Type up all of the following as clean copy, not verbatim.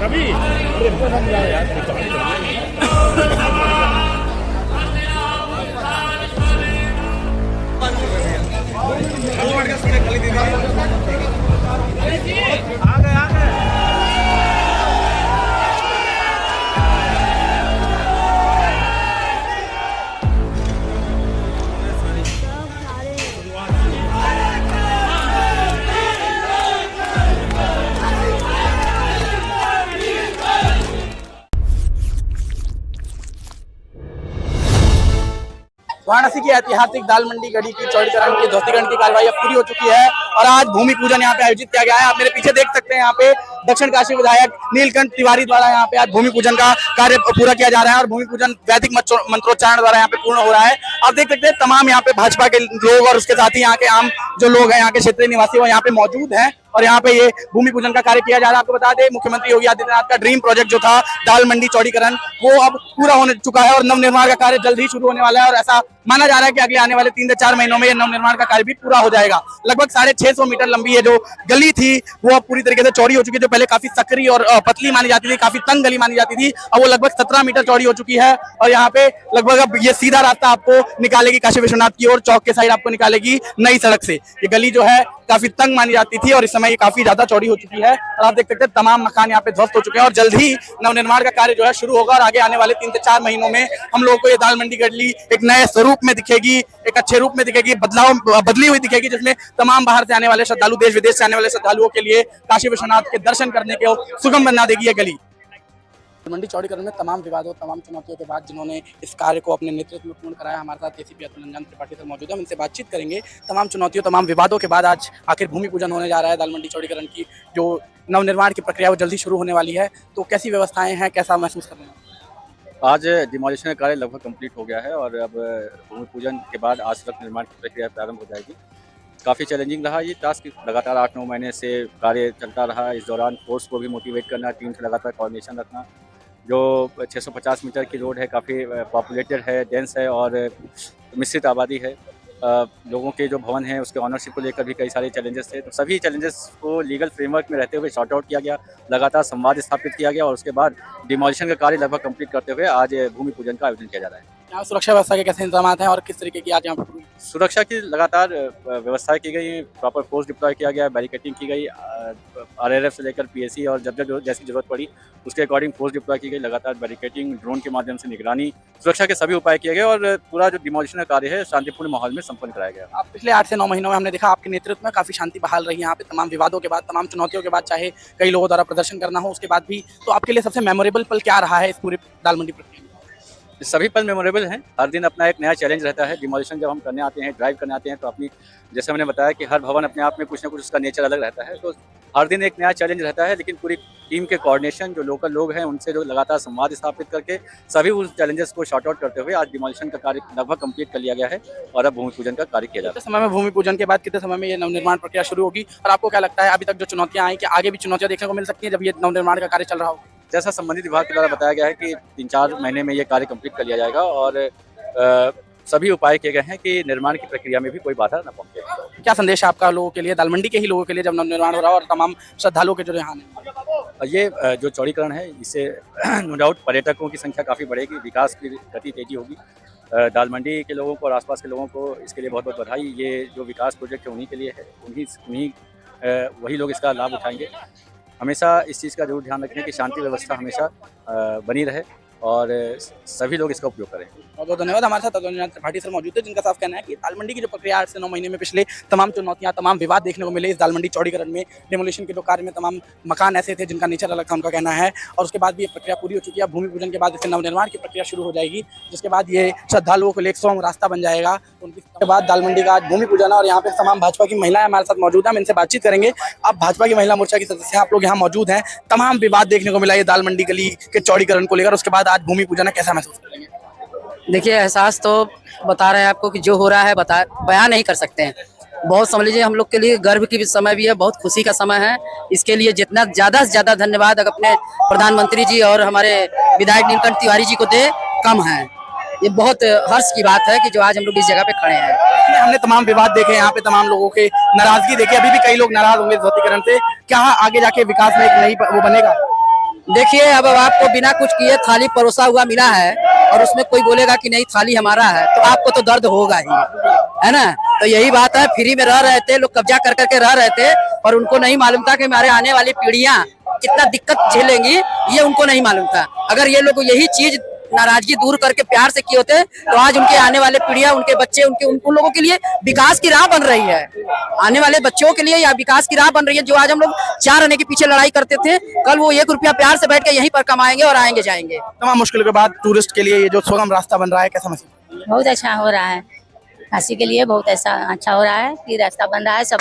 रवि वाराणसी की ऐतिहासिक दाल मंडी गढ़ी की चौड़ीकरण की ध्वस्तीकरण की कार्रवाई अब पूरी हो चुकी है और आज भूमि पूजन यहाँ पे आयोजित किया गया है। आप मेरे पीछे देख सकते हैं, यहाँ पे दक्षिण काशी विधायक नीलकंठ तिवारी द्वारा यहाँ पे आज भूमि पूजन का कार्य पूरा किया जा रहा है और भूमि पूजन वैदिक मंत्रोच्चारण द्वारा यहाँ पे पूर्ण हो रहा है। आप देख सकते हैं तमाम यहाँ पे भाजपा के लोग और उसके साथ ही यहाँ के आम जो लोग हैं, यहाँ के क्षेत्रीय निवासी, वो यहाँ पे मौजूद हैं और यहाँ पे ये भूमि पूजन का कार्य किया जा रहा है। आपको बता दें, मुख्यमंत्री योगी आदित्यनाथ का ड्रीम प्रोजेक्ट जो था दाल मंडी चौड़ीकरण, वो अब पूरा होने चुका है और नवनिर्माण का कार्य जल्द ही शुरू होने वाला है और ऐसा माना जा रहा है कि अगले आने वाले 3 से 4 महीनों में ये नवनिर्माण का कार्य भी पूरा हो जाएगा। लगभग 650 मीटर लंबी ये जो गली थी वो अब पूरी तरीके से चौड़ी हो चुकी है। जो पहले काफी सकरी और पतली मानी जाती थी, काफी तंग गली मानी जाती थी, अब वो लगभग 17 मीटर चौड़ी हो चुकी है और यहाँ पे लगभग अब ये सीधा रास्ता आपको निकालेगी काशी विश्वनाथ की ओर, चौक के साइड आपको निकालेगी नई सड़क से। ये गली जो है काफी तंग मानी जाती थी और इस समय ये काफी ज्यादा चौड़ी हो चुकी है और आप देख सकते हैं तमाम मकान यहाँ पे ध्वस्त हो चुके हैं और जल्द ही नवनिर्माण का कार्य जो है शुरू होगा और आगे आने वाले 3 से 4 महीनों में हम लोगों को ये दाल मंडी गढ़ी एक नए स्वरूप में दिखेगी, एक अच्छे रूप में दिखेगी, बदली हुई दिखेगी, जिसमें तमाम बाहर से आने वाले श्रद्धालु, देश विदेश से आने वाले श्रद्धालुओं के लिए काशी विश्वनाथ के दर्शन करने के सुगम बना देगी ये गली। मंडी चौड़ीकरण में तमाम विवादों, तमाम चुनौतियों के बाद जिन्होंने इस कार्य को अपने नेतृत्व में पूर्ण कराया, हमारे साथ एसीपी अतुल रंजन त्रिपाठी सर मौजूद है। हम इनसे बातचीत करेंगे। तमाम चुनौतियों, तमाम विवादों के बाद आज आखिर भूमि पूजन होने जा रहा है दाल मंडी चौड़ीकरण की। जो नवनिर्माण की प्रक्रिया वो जल्दी शुरू होने वाली है, तो कैसी व्यवस्थाएं हैं, कैसा महसूस कर रहे हैं? आज डिमोलिशन का कार्य लगभग कंप्लीट हो गया है और अब भूमि पूजन के बाद आज सड़क निर्माण की प्रक्रिया प्रारंभ हो जाएगी। काफ़ी चैलेंजिंग रहा ये टास्क, लगातार 8-9 महीने से कार्य चलता रहा। इस दौरान फोर्स को भी मोटिवेट करना, टीम से लगातार कोऑर्डिनेशन रखना। जो 650 मीटर की रोड है, काफ़ी पॉपुलेटेड है, डेंस है और मिश्रित आबादी है। लोगों के जो भवन हैं उसके ऑनरशिप को लेकर भी कई सारे चैलेंजेस थे, तो सभी चैलेंजेस को लीगल फ्रेमवर्क में रहते हुए सॉर्ट आउट किया गया, लगातार संवाद स्थापित किया गया और उसके बाद डिमोलिशन का कार्य लगभग कंप्लीट करते हुए आज भूमि पूजन का आयोजन किया जा रहा है। यहाँ सुरक्षा व्यवस्था के कैसे इंतजाम हैं और किस तरीके की आज यहाँ पर सुरक्षा की लगातार व्यवस्था की गई, प्रॉपर फोर्स डिप्लॉय किया गया, बैरिकेडिंग की गई, आरआरएफ से लेकर पीएसी और जब जब जैसी जरूरत पड़ी उसके अकॉर्डिंग फोर्स डिप्लॉय की गई। लगातार बैरिकेडिंग, ड्रोन के माध्यम से निगरानी, सुरक्षा के सभी उपाय किए गए और पूरा जो डिमोलिशन का कार्य है शांतिपूर्ण माहौल में संपन्न कराया गया। आप पिछले 8 से 9 महीनों में हमने देखा आपके नेतृत्व में काफी शांति बहाल रही है यहाँ पे, तमाम विवादों के बाद, तमाम चुनौतियों के बाद, चाहे कई लोगों द्वारा प्रदर्शन करना हो उसके बाद भी, तो आपके लिए सबसे मेमोरेबल पल क्या रहा है इस पूरे दाल मंडी प्रक्रिया में? सभी पल मेमोरेबल हैं। हर दिन अपना एक नया चैलेंज रहता है। डिमोलिशन जब हम करने आते हैं, ड्राइव करने आते हैं, तो अपनी, जैसे मैंने बताया कि हर भवन अपने आप में कुछ ना कुछ उसका नेचर अलग रहता है, तो हर दिन एक नया चैलेंज रहता है। लेकिन पूरी टीम के कोऑर्डिनेशन, जो लोकल लोग हैं उनसे जो लगातार संवाद स्थापित करके सभी उस चैलेंजेस को शॉर्ट आउट करते हुए आज डिमोलिशन का कार्य लगभग कंप्लीट कर लिया गया है और अब भूमि पूजन का कार्य किया जा रहा है। कितने समय में भूमि पूजन के बाद, कितने समय में ये नवनिर्माण प्रक्रिया शुरू होगी और आपको क्या लगता है अभी तक जो चुनौतियां आई, कि आगे भी चुनौतियां देखने को मिल सकती हैं जब ये नवनिर्माण का कार्य चल रहा हो? जैसा संबंधित विभाग के द्वारा बताया गया है कि 3-4 महीने में ये कार्य कंप्लीट कर लिया जाएगा और सभी उपाय किए गए हैं कि निर्माण की प्रक्रिया में भी कोई बाधा न पहुंचे। क्या संदेश है आपका लोगों के लिए, दाल मंडी के ही लोगों के लिए, जब नवनिर्माण हो रहा है और तमाम श्रद्धालुओं के जो यहाँ हैं? ये जो चौड़ीकरण है, इससे नो डाउट पर्यटकों की संख्या काफ़ी बढ़ेगी, विकास की गति तेजी होगी। दाल मंडी के लोगों को और आसपास के लोगों को इसके लिए बहुत बहुत बधाई। ये जो विकास प्रोजेक्ट है उन्हीं के लिए है, वही लोग इसका लाभ उठाएंगे। हमेशा इस चीज़ का जरूर ध्यान रखें कि शांति व्यवस्था हमेशा बनी रहे और सभी लोग इसका उपयोग करें। बहुत बहुत धन्यवाद। हमारे साथ अतुल रंजन त्रिपाठी सर मौजूद है, जिनका साफ कहना है कि दाल मंडी की जो प्रक्रिया 8 से 9 महीने में पिछले तमाम चुनौतियां, तमाम विवाद देखने को मिले इस दाल मंडी चौड़ीकरण में। डिमोलिशन के जो कार्य में तमाम मकान ऐसे थे जिनका नेचर अलग था, उनका कहना है, और उसके बाद भी ये प्रक्रिया पूरी हो चुकी है। भूमि पूजन के बाद इसके नवनिर्माण की प्रक्रिया शुरू हो जाएगी, जिसके बाद ये श्रद्धालुओं के लिए एक सुगम रास्ता बन जाएगा। उनके बाद दाल मंडी का आज भूमि पूजन है और यहाँ पे तमाम भाजपा की महिलाएं हमारे साथ मौजूद हैं, हम इनसे बातचीत करेंगे। आप भाजपा की महिला मोर्चा की सदस्य हैं, आप लोग यहाँ मौजूद हैं, तमाम विवाद देखने को मिला ये दाल मंडी गली के चौड़ीकरण को लेकर, उसके बाद आज भूमि पूजन है, कैसा महसूस करेंगे? देखिए, एहसास तो बता रहे हैं आपको कि जो हो रहा है बयान नहीं कर सकते हैं। बहुत समझ लीजिए, हम लोग के लिए गर्व की भी समय भी है, बहुत खुशी का समय है। इसके लिए जितना ज़्यादा से ज़्यादा धन्यवाद अपने प्रधानमंत्री जी और हमारे विधायक नीलकंठ तिवारी जी को दे कम है। ये बहुत हर्ष की बात है कि जो आज हम लोग इस जगह पे खड़े हैं। हमने तमाम विवाद देखे, यहाँ पे तमाम लोगों के नाराजगी देखी, अभी भी कई लोग नाराज होंगे ध्वस्तीकरण से। क्या आगे जाके विकास में एक नई वो बनेगा? देखिए अब आपको बिना कुछ किए थाली परोसा हुआ मिला है और उसमें कोई बोलेगा कि नहीं थाली हमारा है तो आपको तो दर्द होगा ही, है ना। तो यही बात है, फ्री में रह रहे थे लोग, कब्जा कर करके रह रहे थे और उनको नहीं मालूम था कि हमारे आने वाली पीढ़ियां कितना दिक्कत झेलेंगी, ये उनको नहीं मालूम था। अगर ये लोग यही चीज नाराजगी दूर करके प्यार से किए होते तो आज उनके आने वाले पीढ़ियां, उनके बच्चे, उन लोगों के लिए विकास की राह बन रही है। आने वाले बच्चों के लिए या विकास की राह बन रही है। जो आज हम लोग 4 आने के पीछे लड़ाई करते थे, कल वो 1 रुपया प्यार से बैठ के यहीं पर कमाएंगे और आएंगे जाएंगे। तमाम मुश्किलों के बाद टूरिस्ट के लिए ये जो सुगम रास्ता बन रहा है, कैसा महसूस? बहुत अच्छा हो रहा है, काशी के लिए बहुत ऐसा अच्छा हो रहा है कि रास्ता बन रहा है। सब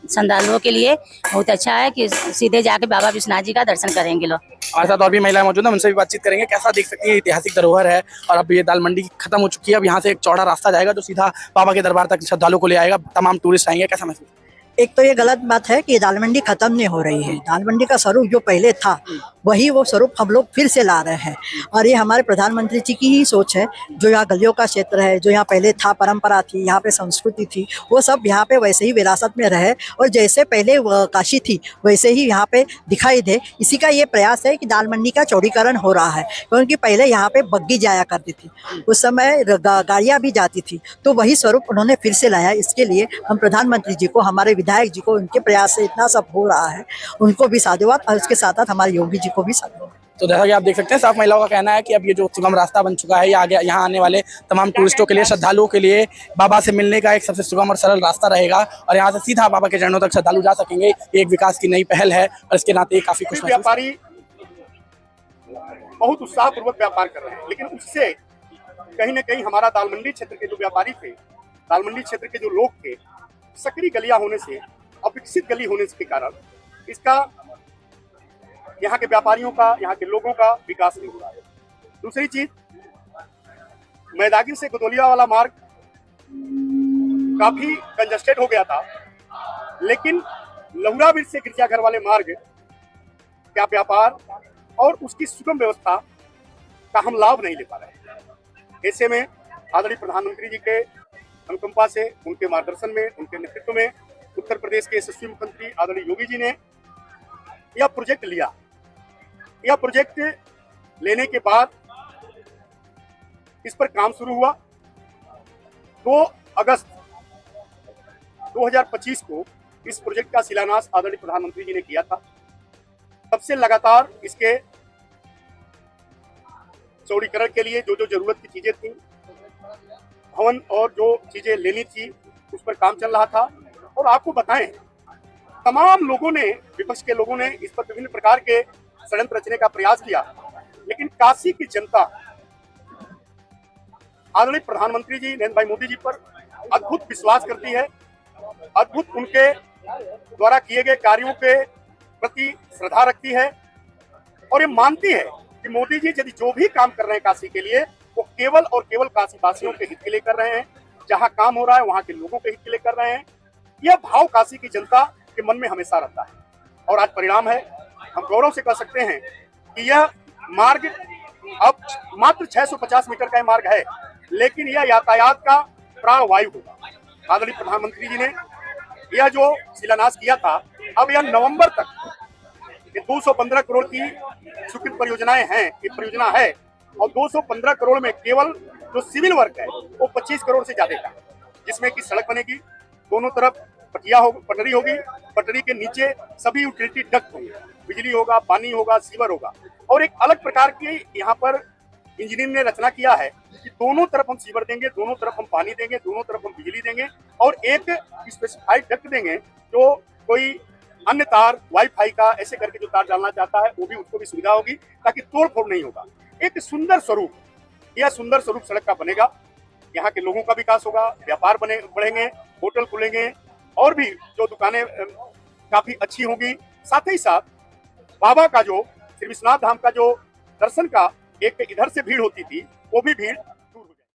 श्रद्धालुओं के लिए बहुत अच्छा है कि सीधे जाके बाबा विश्वनाथ जी का दर्शन करेंगे लोग। हमारे साथ और भी महिलाएं मौजूद हैं, उनसे भी बातचीत करेंगे। कैसा देख सकती है, ऐतिहासिक धरोहर है और अब ये दाल मंडी खत्म हो चुकी है। अब यहाँ से एक चौड़ा रास्ता जाएगा जो सीधा बाबा के दरबार तक श्रद्धालुओं को ले आएगा। तमाम टूरिस्ट आएंगे, कैसा महसूस? एक तो ये गलत बात है कि दाल मंडी खत्म नहीं हो रही है। दाल मंडी का स्वरूप जो पहले था वही वो स्वरूप हम लोग फिर से ला रहे हैं और ये हमारे प्रधानमंत्री जी की ही सोच है। जो यहाँ गलियों का क्षेत्र है, जो यहाँ पहले था, परंपरा थी, यहाँ पे संस्कृति थी, वो सब यहाँ पे वैसे ही विरासत में रहे और जैसे पहले काशी थी वैसे ही यहाँ पे दिखाई दे। इसी का ये प्रयास है कि दाल मंडी का चौड़ीकरण हो रहा है, क्योंकि पहले यहाँ पे बग्गी जाया करती थी, उस समय गाड़ियाँ भी जाती थी, तो वही स्वरूप उन्होंने फिर से लाया। इसके लिए हम प्रधानमंत्री जी को, हमारे विधायक जी को, उनके प्रयास से इतना सब हो रहा है, उनको भी साधुवाद और उसके साथ साथ हमारे योगी जी को भी साधुवाद। तो जैसा कि आप देख सकते हैं, साफ महिलाओं का कहना है कि अब ये जो सुगम रास्ता बन चुका है, ये आगे यहाँ आने वाले तमाम टूरिस्टों के लिए, श्रद्धालुओं के लिए बाबा से मिलने का एक सबसे सुगम और सरल रास्ता रहेगा और यहाँ से सीधा बाबा के चरणों तक श्रद्धालु जा सकेंगे। ये एक विकास की नई पहल है और इसके नाते काफी खुश। व्यापारी बहुत उत्साहपूर्वक व्यापार कर रहे हैं, लेकिन उससे कहीं न कहीं हमारा दाल मंडी क्षेत्र के जो व्यापारी थे, दाल मंडी क्षेत्र के जो लोग थे, सकरी गलियां होने से, अविकसित गली होने के कारण इसका यहाँ के व्यापारियों का, यहाँ के लोगों का विकास नहीं हो रहा है। दूसरी चीज, मैदागिर से गोदोलिया वाला मार्ग काफी कंजस्टेड हो गया था, लेकिन लहुरा ब्रिज से गिरजाघर वाले मार्ग का व्यापार और उसकी सुगम व्यवस्था का हम लाभ नहीं ले पा रहे। ऐसे में आदरणीय प्रधानमंत्री जी के अनुकंपा से, उनके मार्गदर्शन में, उनके नेतृत्व में उत्तर प्रदेश के यशस्वी मुख्यमंत्री आदरणीय योगी जी ने यह प्रोजेक्ट लिया। यह प्रोजेक्ट लेने के बाद इस पर काम शुरू हुआ। 2 अगस्त 2025 को इस प्रोजेक्ट का शिलान्यास आदरणीय प्रधानमंत्री जी ने किया था। तब से लगातार इसके चौड़ीकरण के लिए जो जो जरूरत की चीजें थी, भवन और जो चीजें लेनी थी, उस पर काम चल रहा था। और आपको बताएं, तमाम लोगों ने, विपक्ष के लोगों ने इस पर विभिन्न प्रकार के षड्यंत्र रचने का प्रयास किया, लेकिन काशी की जनता आदरणीय प्रधानमंत्री जी नरेंद्र भाई मोदी जी पर अद्भुत विश्वास करती है, अद्भुत उनके द्वारा किए गए कार्यों के प्रति श्रद्धा रखती है और ये मानती है कि मोदी जी यदि जो भी काम कर रहे हैं काशी के लिए, वो केवल और केवल काशी वासियों के हित के लिए कर रहे हैं। जहां काम हो रहा है वहां के लोगों के हित के लिए कर रहे हैं। यह भाव काशी की जनता के मन में हमेशा रहता है और आज परिणाम है। हम गौरव से कह सकते हैं कि यह मार्ग अब मात्र 650 मीटर का मार्ग है, लेकिन यह यातायात का प्राणवायु होगा। आदरणीय प्रधानमंत्री जी ने यह जो शिलान्यास किया था, अब यह नवंबर तक 215 करोड़ की स्वीकृत परियोजनाएं हैं, ये परियोजना है और 215 करोड़ में केवल जो सिविल वर्क है वो 25 करोड़ से ज्यादा का, जिसमें कि सड़क बनेगी, दोनों तरफ पटरी होगी, पटरी के नीचे सभी यूटिलिटी डक्ट होंगे, बिजली होगा, पानी होगा, सीवर होगा। और एक अलग प्रकार की यहाँ पर इंजीनियर ने रचना किया है कि दोनों तरफ हम सीवर देंगे, दोनों तरफ हम पानी देंगे, दोनों तरफ हम बिजली देंगे और एक स्पेसिफाइड डक्ट देंगे। जो कोई अन्य तार, वाईफाई का ऐसे करके जो तार डालना चाहता है, वो भी उसको भी सुविधा होगी, ताकि तोड़ फोड़ नहीं होगा। एक सुंदर स्वरूप, यह सुंदर स्वरूप सड़क का बनेगा। यहाँ के लोगों का विकास होगा, व्यापार बढ़ेंगे, होटल खुलेंगे और भी जो दुकानें काफी अच्छी होंगी। साथ ही साथ बाबा का जो श्री विश्वनाथ धाम का जो दर्शन का एक इधर से भीड़ होती थी, वो भी भीड़